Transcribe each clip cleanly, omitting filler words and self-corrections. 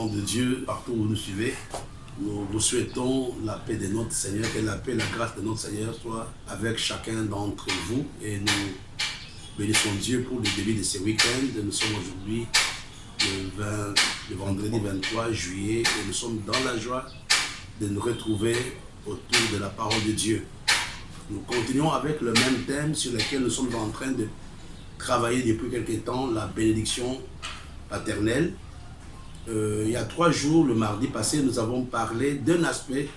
enfants de Dieu, partout où vous nous suivez, nous vous souhaitons la paix de notre Seigneur, que la paix et la grâce de notre Seigneur soient avec chacun d'entre vous. Et nous bénissons Dieu pour le début de ce week-end. Nous sommes aujourd'hui le vendredi 23 juillet et nous sommes dans la joie de nous retrouver autour de la parole de Dieu. Nous continuons avec le même thème sur lequel nous sommes en train de travailler depuis quelque temps, la bénédiction paternelle. Il y a 3 jours, le mardi passé, nous avons parlé d'un aspect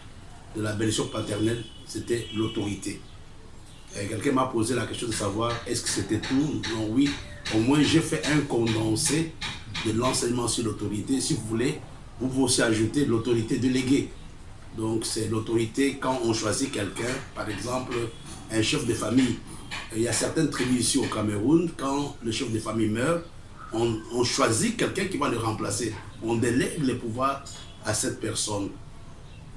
de la bénédiction paternelle, c'était l'autorité. Quelqu'un m'a posé la question de savoir est-ce que c'était tout? Non, oui, au moins j'ai fait un condensé de l'enseignement sur l'autorité. Si vous voulez, vous pouvez aussi ajouter l'autorité déléguée. Donc c'est l'autorité quand on choisit quelqu'un, par exemple un chef de famille. Il y a certaines tribus ici au Cameroun, quand le chef de famille meurt, on choisit quelqu'un qui va le remplacer. On délègue les pouvoirs à cette personne.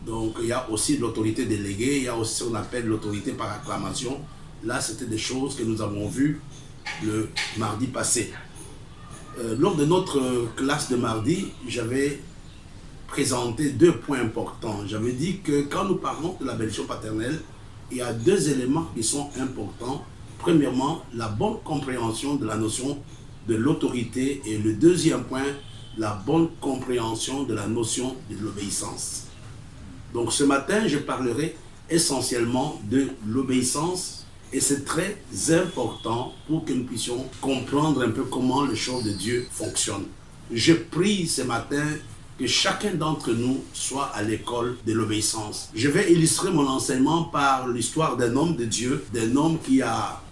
Donc il y a aussi l'autorité déléguée, il y a aussi ce qu'on appelle l'autorité par acclamation. Là, c'était des choses que nous avons vues le mardi passé. Lors de notre classe de mardi, j'avais présenté 2 points importants. J'avais dit que quand nous parlons de la bénédiction paternelle, il y a 2 éléments qui sont importants. Premièrement, la bonne compréhension de la notion de l'autorité et le deuxième point, la bonne compréhension de la notion de l'obéissance. Donc ce matin, je parlerai essentiellement de l'obéissance et c'est très important pour que nous puissions comprendre un peu comment les choses de Dieu fonctionnent. Je prie ce matin que chacun d'entre nous soit à l'école de l'obéissance. Je vais illustrer mon enseignement par l'histoire d'un homme de Dieu, d'un homme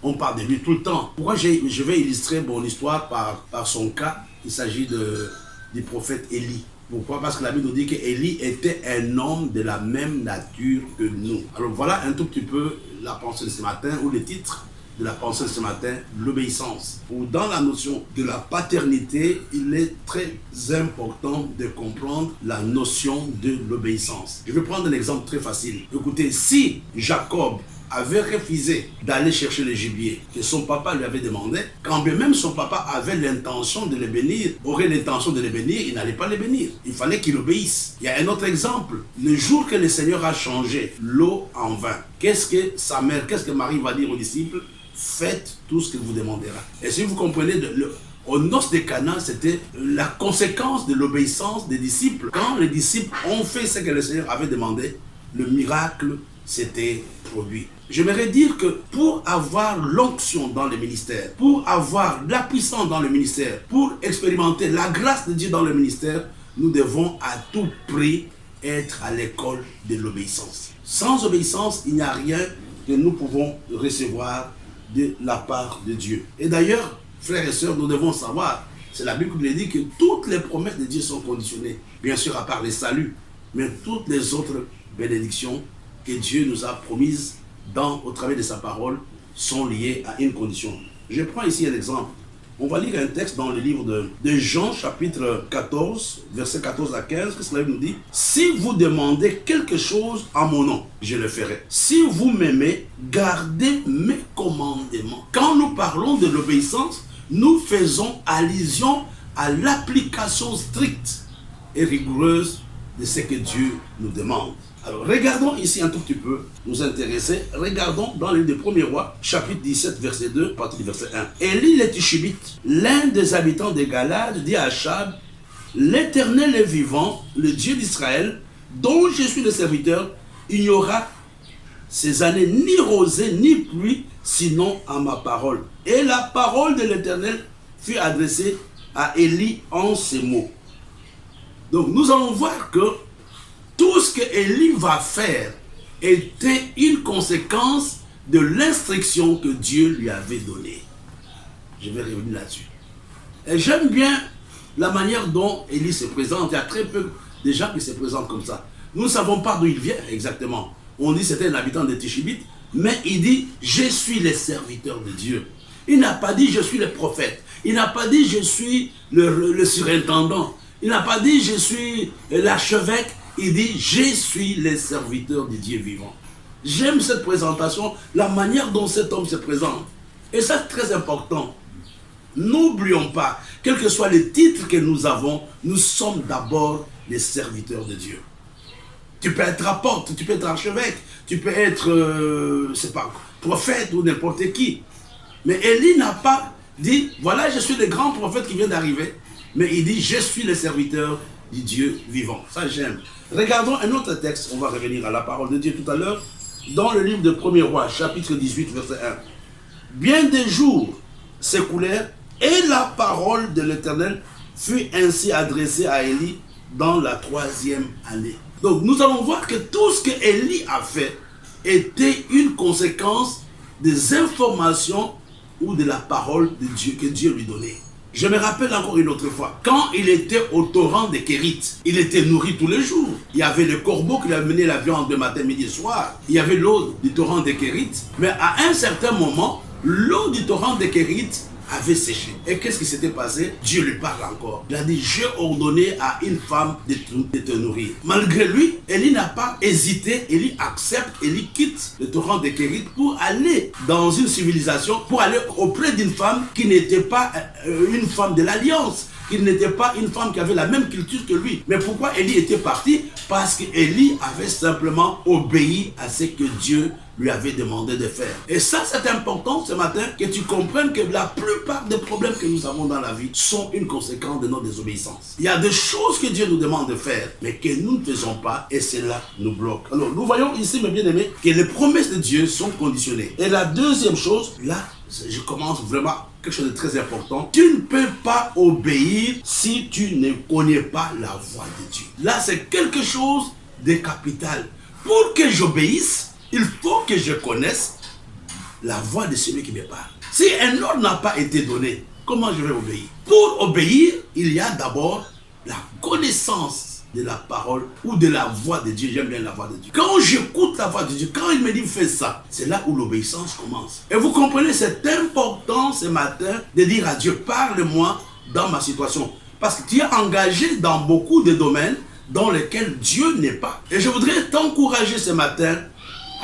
on parle de lui tout le temps. Pourquoi je vais illustrer mon histoire par son cas? Il s'agit du prophète Élie. Pourquoi? Parce que la Bible nous dit qu'Élie était un homme de la même nature que nous. Alors voilà un tout petit peu la pensée de ce matin, ou le titre de la pensée de ce matin, l'obéissance. Ou dans la notion de la paternité, il est très important de comprendre la notion de l'obéissance. Je vais prendre un exemple très facile. Écoutez, si Jacob avait refusé d'aller chercher le gibier que son papa lui avait demandé, quand bien même son papa avait l'intention de les bénir, aurait l'intention de les bénir, il n'allait pas les bénir. Il fallait qu'il obéisse. Il y a un autre exemple. Le jour que le Seigneur a changé l'eau en vin, qu'est-ce que Marie va dire aux disciples? Faites tout ce qu'il vous demandera. Et si vous comprenez, aux noces de Cana, c'était la conséquence de l'obéissance des disciples. Quand les disciples ont fait ce que le Seigneur avait demandé, le miracle s'était produit. J'aimerais dire que pour avoir l'onction dans le ministère, pour avoir la puissance dans le ministère, pour expérimenter la grâce de Dieu dans le ministère, nous devons à tout prix être à l'école de l'obéissance. Sans obéissance, il n'y a rien que nous pouvons recevoir de la part de Dieu. Et d'ailleurs, frères et sœurs, nous devons savoir, c'est la Bible qui nous dit que toutes les promesses de Dieu sont conditionnées, bien sûr à part les saluts, mais toutes les autres bénédictions que Dieu nous a promises au travers de sa parole sont liées à une condition. Je prends ici un exemple. On va lire un texte dans le livre de Jean, chapitre 14, versets 14 à 15, que cela nous dit: si vous demandez quelque chose en mon nom, je le ferai. Si vous m'aimez, gardez mes commandements. Quand nous parlons de l'obéissance, nous faisons allusion à l'application stricte et rigoureuse de ce que Dieu nous demande. Alors, regardons ici un tout petit peu, nous intéresser. Regardons dans le livre des 1er Rois, chapitre 17, verset 2, à partir du verset 1. Élie le Tishbite, l'un des habitants de Galade, dit à Achab: l'Éternel est vivant, le Dieu d'Israël, dont je suis le serviteur, il n'y aura ces années ni rosée ni pluie, sinon à ma parole. Et la parole de l'Éternel fut adressée à Élie en ces mots. Donc, nous allons voir que tout ce que Élie va faire était une conséquence de l'instruction que Dieu lui avait donnée. Je vais revenir là-dessus. Et j'aime bien la manière dont Élie se présente. Il y a très peu de gens qui se présentent comme ça. Nous ne savons pas d'où il vient exactement. On dit que c'était un habitant de Tishbite, mais il dit « Je suis le serviteur de Dieu ». Il n'a pas dit « Je suis le prophète ». Il n'a pas dit « Je suis le surintendant ». Il n'a pas dit « Je suis l'archevêque ». Il dit « Je suis le serviteur du Dieu vivant ». J'aime cette présentation, la manière dont cet homme se présente. Et ça, c'est très important. N'oublions pas, quel que soit le titre que nous avons, nous sommes d'abord les serviteurs de Dieu. Tu peux être apôtre, tu peux être archevêque, tu peux être, c'est pas, prophète ou n'importe qui. Mais Élie n'a pas dit, voilà, je suis le grand prophète qui vient d'arriver. Mais il dit, je suis le serviteur du Dieu vivant. Ça, j'aime. Regardons un autre texte, on va revenir à la parole de Dieu tout à l'heure, dans le livre de 1er Roi, chapitre 18, verset 1. Bien des jours s'écoulèrent et la parole de l'Éternel fut ainsi adressée à Élie dans la 3e année. Donc nous allons voir que tout ce que Élie a fait était une conséquence des informations ou de la parole de Dieu que Dieu lui donnait. Je me rappelle encore une autre fois, quand il était au torrent de Kérit, il était nourri tous les jours. Il y avait le corbeau qui lui amenait la viande de matin, midi et soir. Il y avait l'eau du torrent de Kérit. Mais à un certain moment, l'eau du torrent de Kérit avait séché. Et qu'est-ce qui s'était passé? Dieu lui parle encore. Il a dit, j'ai ordonné à une femme de te nourrir. Malgré lui, Élie n'a pas hésité. Élie accepte, Élie quitte le torrent de Kérit pour aller dans une civilisation, pour aller auprès d'une femme qui n'était pas une femme de l'Alliance, qui n'était pas une femme qui avait la même culture que lui. Mais pourquoi Élie était parti? Parce qu'Élie avait simplement obéi à ce que Dieu lui avait demandé de faire. Et ça, c'est important ce matin que tu comprennes que la plupart des problèmes que nous avons dans la vie sont une conséquence de notre désobéissance. Il y a des choses que Dieu nous demande de faire, mais que nous ne faisons pas, et cela nous bloque. Alors, nous voyons ici, mes bien-aimés, que les promesses de Dieu sont conditionnées. Et la deuxième chose, là, je commence vraiment quelque chose de très important. Tu ne peux pas obéir si tu ne connais pas la voix de Dieu. Là, c'est quelque chose de capital. Pour que j'obéisse, il faut que je connaisse la voix de celui qui me parle. Si un ordre n'a pas été donné, comment je vais obéir? Pour obéir, il y a d'abord la connaissance de la parole ou de la voix de Dieu. J'aime bien la voix de Dieu. Quand j'écoute la voix de Dieu, quand il me dit fais ça, c'est là où l'obéissance commence. Et vous comprenez, c'est important ce matin de dire à Dieu, parle-moi dans ma situation. Parce que tu es engagé dans beaucoup de domaines dans lesquels Dieu n'est pas. Et je voudrais t'encourager ce matin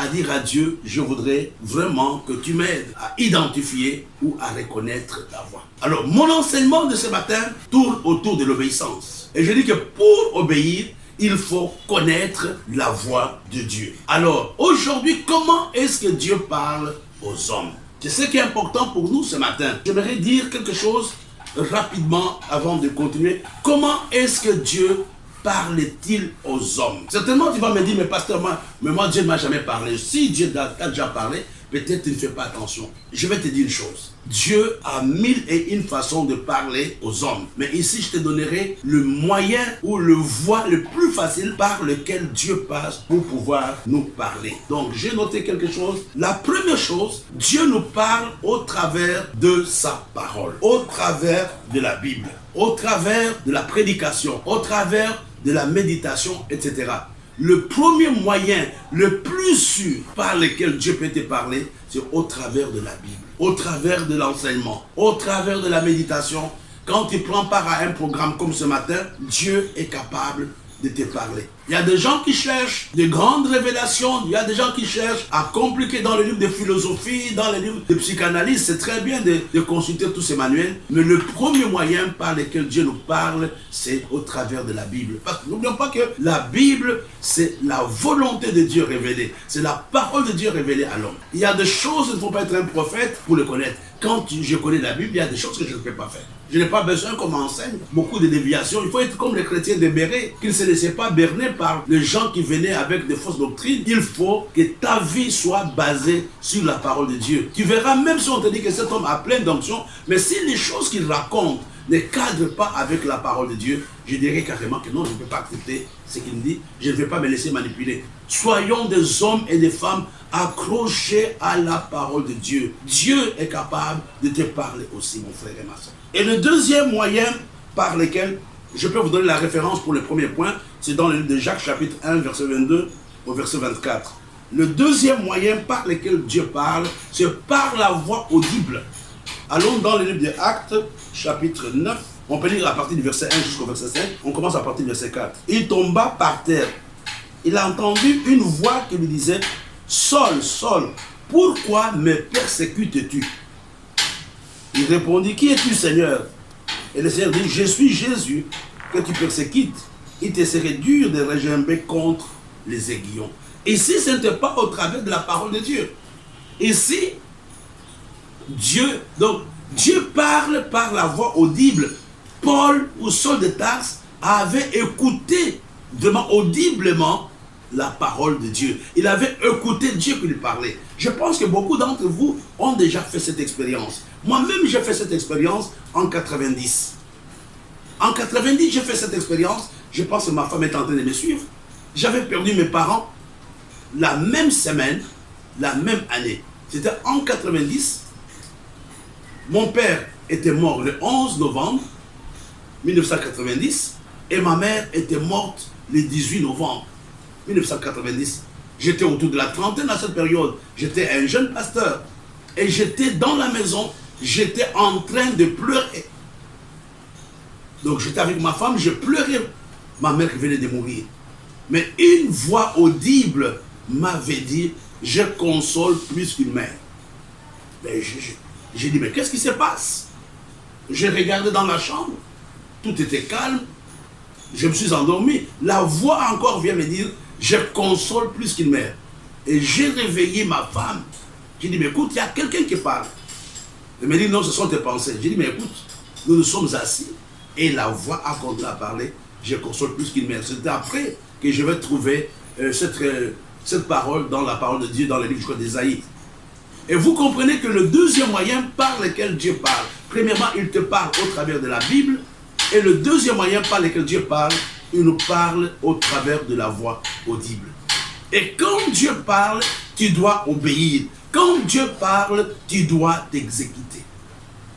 à dire à Dieu, je voudrais vraiment que tu m'aides à identifier ou à reconnaître ta voix. Alors, mon enseignement de ce matin tourne autour de l'obéissance. Et je dis que pour obéir, il faut connaître la voix de Dieu. Alors, aujourd'hui, comment est-ce que Dieu parle aux hommes? C'est ce qui est important pour nous ce matin. J'aimerais dire quelque chose rapidement avant de continuer. Comment est-ce que Dieu parle-t-il aux hommes? Certainement, tu vas me dire, mais pasteur, moi Dieu ne m'a jamais parlé. Si Dieu t'a déjà parlé, peut-être tu ne fais pas attention. Je vais te dire une chose. Dieu a 1001 façons de parler aux hommes. Mais ici, je te donnerai le moyen ou le voie le plus facile par lequel Dieu passe pour pouvoir nous parler. Donc, j'ai noté quelque chose. La première chose, Dieu nous parle au travers de sa parole, au travers de la Bible, au travers de la prédication, au travers de la méditation, etc. Le premier moyen, le plus sûr par lequel Dieu peut te parler, c'est au travers de la Bible, au travers de l'enseignement, au travers de la méditation. Quand tu prends part à un programme comme ce matin, Dieu est capable de te parler. Il y a des gens qui cherchent de grandes révélations, il y a des gens qui cherchent à compliquer dans les livres de philosophie, dans les livres de psychanalyse. C'est très bien de consulter tous ces manuels, mais le premier moyen par lequel Dieu nous parle, c'est au travers de la Bible. Parce que n'oublions pas que la Bible, c'est la volonté de Dieu révélée. C'est la parole de Dieu révélée à l'homme. Il y a des choses, il ne faut pas être un prophète pour le connaître. Quand je connais la Bible, il y a des choses que je ne peux pas faire. Je n'ai pas besoin qu'on m'enseigne beaucoup de déviations. Il faut être comme les chrétiens de Béret, qui ne se laissaient pas berner par les gens qui venaient avec des fausses doctrines. Il faut que ta vie soit basée sur la parole de Dieu. Tu verras, même si on te dit que cet homme a plein d'onctions, mais si les choses qu'il raconte ne cadrent pas avec la parole de Dieu, je dirais carrément que non, je ne peux pas accepter ce qu'il me dit. Je ne vais pas me laisser manipuler. Soyons des hommes et des femmes accrochés à la parole de Dieu. Dieu est capable de te parler aussi, mon frère et ma soeur. Et le deuxième moyen par lequel je peux vous donner la référence pour le premier point, c'est dans le livre de Jacques, chapitre 1, verset 22 au verset 24. Le deuxième moyen par lequel Dieu parle, c'est par la voix audible. Allons dans le livre des Actes, chapitre 9. On peut lire à partir du verset 1 jusqu'au verset 5. On commence à partir du verset 4. Il tomba par terre. Il a entendu une voix qui lui disait, « Saul, Saul, pourquoi me persécutes-tu » Il répondit, « Qui es-tu, Seigneur » Et le Seigneur dit, « Je suis Jésus que tu persécutes. il te serait dur de regimber contre les aiguillons. Ici, ce n'était pas au travers de la parole de Dieu. Ici, Dieu parle par la voix audible. Paul ou Saul de Tarse avait écouté vraiment audiblement la parole de Dieu. Il avait écouté Dieu qui lui parlait. Je pense que beaucoup d'entre vous ont déjà fait cette expérience. Moi-même, j'ai fait cette expérience en 90. En 90, j'ai fait cette expérience. Je pense que ma femme est en train de me suivre. J'avais perdu mes parents la même semaine, la même année. C'était en 90. Mon père était mort le 11 novembre 1990 et ma mère était morte le 18 novembre 1990. J'étais autour de la trentaine à cette période. J'étais un jeune pasteur et j'étais dans la maison. J'étais en train de pleurer. Donc j'étais avec ma femme, je pleurais. Ma mère qui venait de mourir. Mais une voix audible m'avait dit, je console plus qu'une mère. Mais j'ai dit, mais qu'est-ce qui se passe? J'ai regardé dans la chambre, tout était calme, je me suis endormi. La voix encore vient me dire, je console plus qu'une mère. Et j'ai réveillé ma femme. J'ai dit, mais écoute, il y a quelqu'un qui parle. Elle m'a dit, non, ce sont tes pensées. J'ai dit, mais écoute, nous nous sommes assis et la voix a continué à parler, je console plus qu'une mère. C'est après que je vais trouver cette parole dans la parole de Dieu, dans le livre d'Ésaïe. Et vous comprenez que le deuxième moyen par lequel Dieu parle, premièrement, il te parle au travers de la Bible, et le deuxième moyen par lequel Dieu parle, il nous parle au travers de la voix audible. Et quand Dieu parle, tu dois obéir. Quand Dieu parle, tu dois t'exécuter.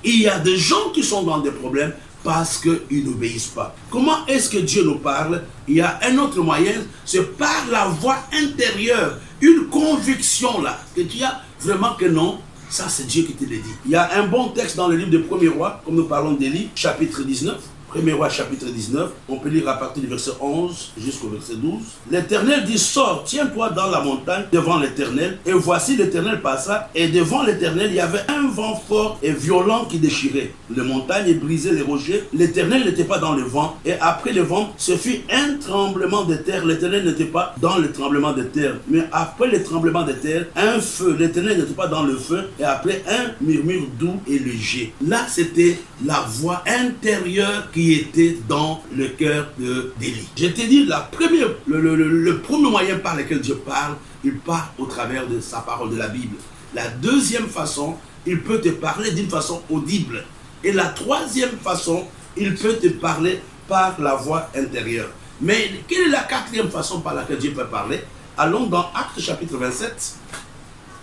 Il y a des gens qui sont dans des problèmes parce qu'ils n'obéissent pas. Comment est-ce que Dieu nous parle? Il y a un autre moyen, c'est par la voix intérieure, une conviction là, que tu as vraiment que non, ça c'est Dieu qui te le dit. Il y a un bon texte dans le livre de 1er roi, comme nous parlons d'Élie, chapitre 19. 1er roi chapitre 19, on peut lire à partir du verset 11 jusqu'au verset 12. L'Éternel dit, sors, tiens-toi dans la montagne devant l'Éternel. Et voici l'Éternel passa, et devant l'Éternel, il y avait un vent fort et violent qui déchirait les montagnes et brisait les rochers. L'Éternel n'était pas dans le vent, et après le vent, ce fut un tremblement de terre. L'Éternel n'était pas dans le tremblement de terre, mais après le tremblement de terre, un feu. L'Éternel n'était pas dans le feu, et après un murmure doux et léger. Là, c'était la voix intérieure qui était dans le cœur d'Élie. Je t'ai dit, le premier moyen par lequel Dieu parle, il parle au travers de sa parole de la Bible. La deuxième façon, il peut te parler d'une façon audible. Et la troisième façon, il peut te parler par la voix intérieure. Mais quelle est la quatrième façon par laquelle Dieu peut parler? Allons dans Actes chapitre 27.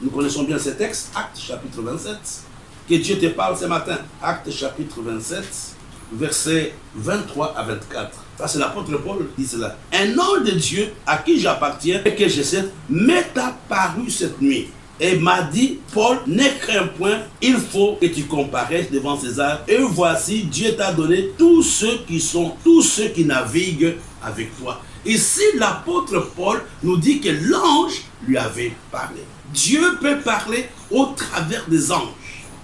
Nous connaissons bien ce texte, Actes chapitre 27. Que Dieu te parle ce matin. Actes chapitre 27. Versets 23 à 24. Ça, c'est l'apôtre Paul qui dit cela. Un homme de Dieu à qui j'appartiens et que je sais m'est apparu cette nuit et m'a dit, Paul, ne crains point, il faut que tu comparaisses devant César. Et voici, Dieu t'a donné tous ceux qui naviguent avec toi. Ici, l'apôtre Paul nous dit que l'ange lui avait parlé. Dieu peut parler au travers des anges.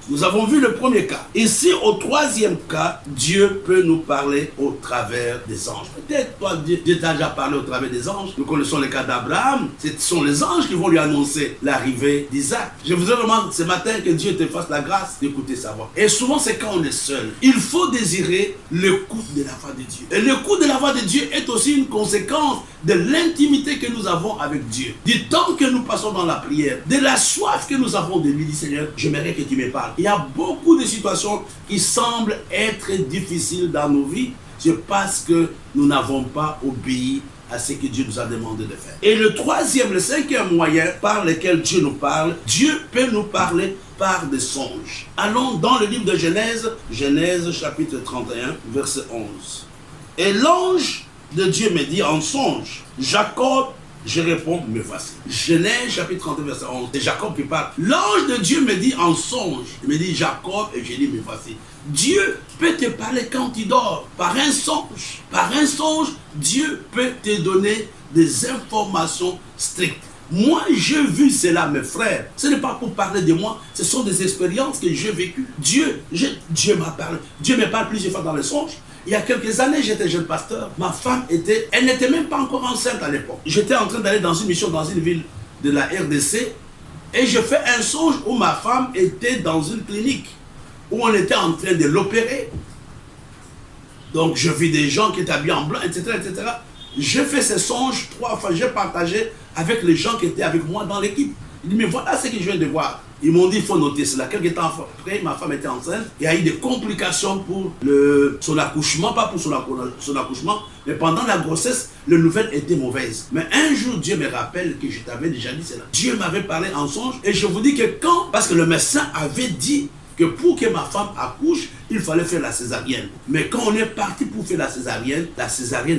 Nous avons vu le premier cas. Ici, au troisième cas, Dieu peut nous parler au travers des anges. Peut-être toi, Dieu t'a déjà parlé au travers des anges. Nous connaissons le cas d'Abraham. Ce sont les anges qui vont lui annoncer l'arrivée d'Isaac. Je voudrais vraiment ce matin que Dieu te fasse la grâce d'écouter sa voix. Et souvent, c'est quand on est seul. Il faut désirer l'écoute de la voix de Dieu. Et l'écoute de la voix de Dieu est aussi une conséquence de l'intimité que nous avons avec Dieu. Du temps que nous passons dans la prière. De la soif que nous avons de lui. Dit, Seigneur, j'aimerais que tu me parles. Il y a beaucoup de situations qui semblent être difficiles dans nos vies. C'est parce que nous n'avons pas obéi à ce que Dieu nous a demandé de faire. Et le cinquième moyen par lequel Dieu nous parle, Dieu peut nous parler par des songes. Allons dans le livre de Genèse, Genèse chapitre 31, verset 11. Et l'ange de Dieu me dit en songe, Jacob. Je réponds, me voici. Genèse chapitre 31, verset 11. C'est Jacob qui parle. L'ange de Dieu me dit en songe. Il me dit Jacob et je dis, me voici. Dieu peut te parler quand tu dors. Par un songe. Par un songe, Dieu peut te donner des informations strictes. Moi, j'ai vu cela, mes frères. Ce n'est pas pour parler de moi. Ce sont des expériences que j'ai vécues. Dieu m'a parlé. Dieu me parle plusieurs fois dans les songes. Il y a quelques années, j'étais jeune pasteur. Ma femme elle n'était même pas encore enceinte à l'époque. J'étais en train d'aller dans une mission dans une ville de la RDC et je fais un songe où ma femme était dans une clinique où on était en train de l'opérer. Donc je vis des gens qui étaient habillés en blanc, etc., etc. Je fais ces songes 3 fois, j'ai partagé avec les gens qui étaient avec moi dans l'équipe. Il dit, mais voilà ce que je viens de voir. Ils m'ont dit, il faut noter cela. Quelques temps après, ma femme était enceinte. Il y a eu des complications pour son accouchement, pas pour son accouchement, mais pendant la grossesse, les nouvelles étaient mauvaises. Mais un jour, Dieu me rappelle que je t'avais déjà dit cela. Dieu m'avait parlé en songe et je vous dis que parce que le médecin avait dit que pour que ma femme accouche, il fallait faire la césarienne. Mais quand on est parti pour faire la césarienne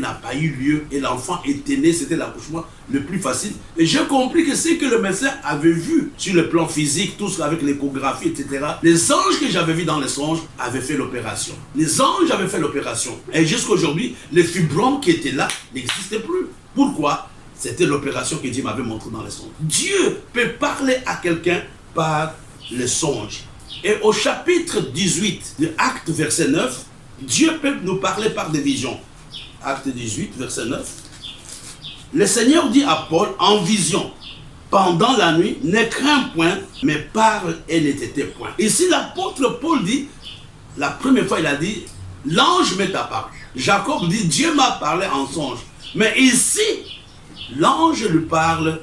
n'a pas eu lieu et l'enfant était né, c'était l'accouchement le plus facile. Et j'ai compris que c'est que le médecin avait vu sur le plan physique, tout ce avec l'échographie, etc. Les anges que j'avais vus dans les songes avaient fait l'opération. Les anges avaient fait l'opération. Et jusqu'à aujourd'hui, les fibromes qui étaient là n'existaient plus. Pourquoi? C'était l'opération que Dieu m'avait montrée dans les songes. Dieu peut parler à quelqu'un par les songes. Et au chapitre 18 de Actes, verset 9, Dieu peut nous parler par des visions. Acte 18, verset 9. Le Seigneur dit à Paul en vision, pendant la nuit, ne crains point, mais parle et ne t'étais point. Ici, l'apôtre Paul dit, la première fois il a dit, l'ange m'est apparu. Jacob dit, Dieu m'a parlé en songe. Mais ici, l'ange lui parle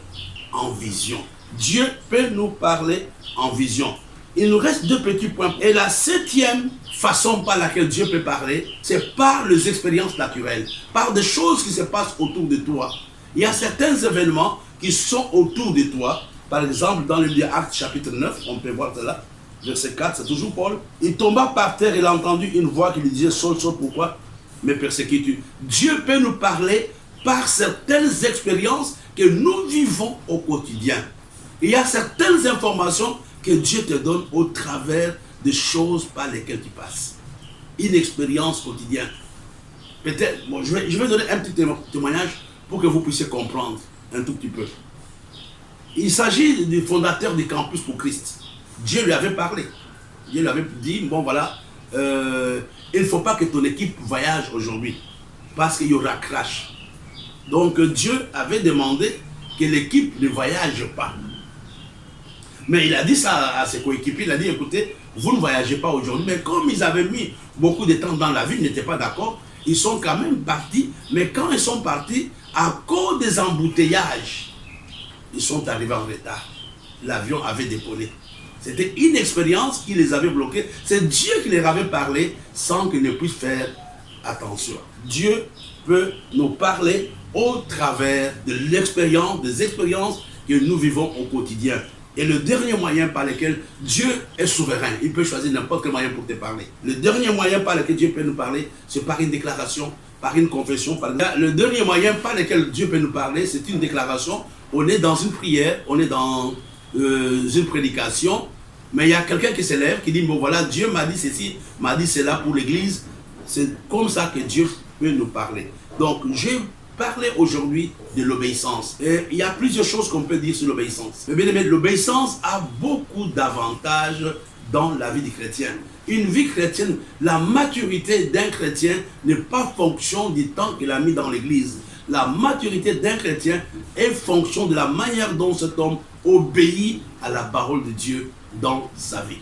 en vision. Dieu peut nous parler en vision. Il nous reste 2 petits points. Et la 7e façon par laquelle Dieu peut parler, c'est par les expériences naturelles, par des choses qui se passent autour de toi. Il y a certains événements qui sont autour de toi. Par exemple, dans le livre d'Actes chapitre 9, on peut voir cela, verset 4, c'est toujours Paul. Il tomba par terre, il a entendu une voix qui lui disait, Saul, Saul, pourquoi me persécutes-tu? Dieu peut nous parler par certaines expériences que nous vivons au quotidien. Il y a certaines informations que Dieu te donne au travers des choses par lesquelles tu passes. Une expérience quotidienne. Peut-être, bon, je vais donner un petit témoignage pour que vous puissiez comprendre un tout petit peu. Il s'agit du fondateur du Campus pour Christ. Dieu lui avait parlé. Dieu lui avait dit, bon voilà, il ne faut pas que ton équipe voyage aujourd'hui parce qu'il y aura crash. Donc Dieu avait demandé que l'équipe ne voyage pas. Mais il a dit ça à ses coéquipiers, il a dit, écoutez, vous ne voyagez pas aujourd'hui. Mais comme ils avaient mis beaucoup de temps dans la ville, ils n'étaient pas d'accord, ils sont quand même partis. Mais quand ils sont partis, à cause des embouteillages, ils sont arrivés en retard. L'avion avait décollé. C'était une expérience qui les avait bloqués. C'est Dieu qui leur avait parlé sans qu'ils ne puissent faire attention. Dieu peut nous parler au travers de l'expérience, des expériences que nous vivons au quotidien. Et le dernier moyen par lequel Dieu est souverain, il peut choisir n'importe quel moyen pour te parler. Le dernier moyen par lequel Dieu peut nous parler, c'est par une déclaration, par une confession. Le dernier moyen par lequel Dieu peut nous parler, c'est une déclaration. On est dans une prière, on est dans une prédication, mais il y a quelqu'un qui s'élève, qui dit, bon voilà, Dieu m'a dit ceci, m'a dit cela pour l'église. C'est comme ça que Dieu peut nous parler. Donc, j'ai parlé aujourd'hui de l'obéissance. Et il y a plusieurs choses qu'on peut dire sur l'obéissance. Mais bien aimé, l'obéissance a beaucoup d'avantages dans la vie du chrétien. Une vie chrétienne, la maturité d'un chrétien n'est pas fonction du temps qu'il a mis dans l'église. La maturité d'un chrétien est fonction de la manière dont cet homme obéit à la parole de Dieu dans sa vie.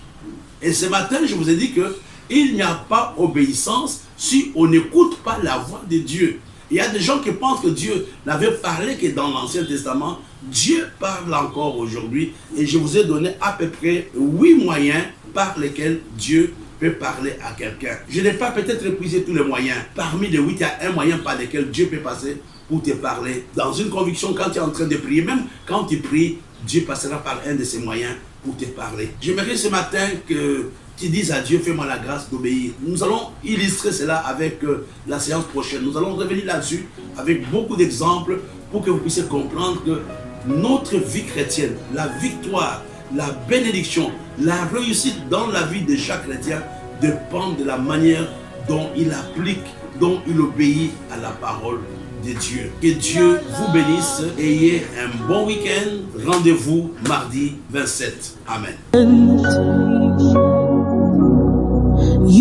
Et ce matin, je vous ai dit que il n'y a pas obéissance si on n'écoute pas la voix de Dieu. Il y a des gens qui pensent que Dieu n'avait parlé que dans l'Ancien Testament. Dieu parle encore aujourd'hui et je vous ai donné à peu près 8 moyens par lesquels Dieu peut parler à quelqu'un. Je n'ai pas peut-être épuisé tous les moyens. Parmi les 8, il y a un moyen par lequel Dieu peut passer pour te parler. Dans une conviction, quand tu es en train de prier, même quand tu pries, Dieu passera par un de ces moyens pour te parler. J'aimerais ce matin que tu dises à Dieu, fais-moi la grâce d'obéir. Nous allons illustrer cela avec la séance prochaine. Nous allons revenir là-dessus avec beaucoup d'exemples pour que vous puissiez comprendre que notre vie chrétienne, la victoire, la bénédiction, la réussite dans la vie de chaque chrétien dépend de la manière dont il applique, dont il obéit à la parole de Dieu. Que Dieu vous bénisse. Ayez un bon week-end. Rendez-vous mardi 27. Amen.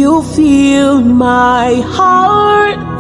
You fill my heart